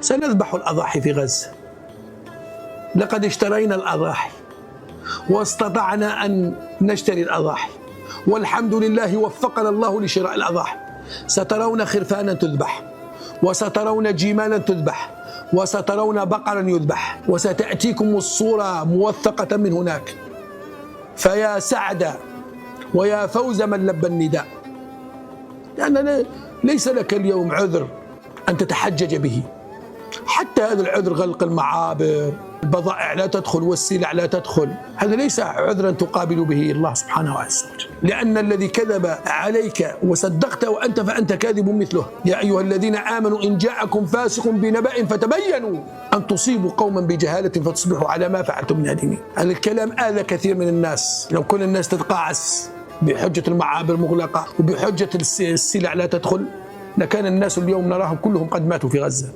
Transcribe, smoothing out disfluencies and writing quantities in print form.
سنذبح الأضاحي في غزة. لقد اشترينا الأضاحي واستطعنا أن نشتري الأضاحي، والحمد لله وفقنا الله لشراء الأضاحي. سترون خرفانا تذبح، وسترون جمالا تذبح، وسترون بقرا يذبح، وستأتيكم الصورة موثقة من هناك. فيا سعد ويا فوز من لبى النداء، لأن ليس لك اليوم عذر أن تتحجج به. حتى هذا العذر، غلق المعابر، البضائع لا تدخل والسلع لا تدخل، هذا ليس عذرا تقابل به الله سبحانه عز وجل، لأن الذي كذب عليك وصدقته وأنت فأنت كاذب مثله. يا أيها الذين آمنوا إن جاءكم فاسق بنبأ فتبينوا أن تصيبوا قوما بجهالة فتصبحوا على ما فعلتم نادمين. هذا الكلام آذى كثير من الناس. لو كل الناس تتقاعس بحجة المعابر مغلقة وبحجة السلع لا تدخل، لكان الناس اليوم نراهم كلهم قد ماتوا في غزة.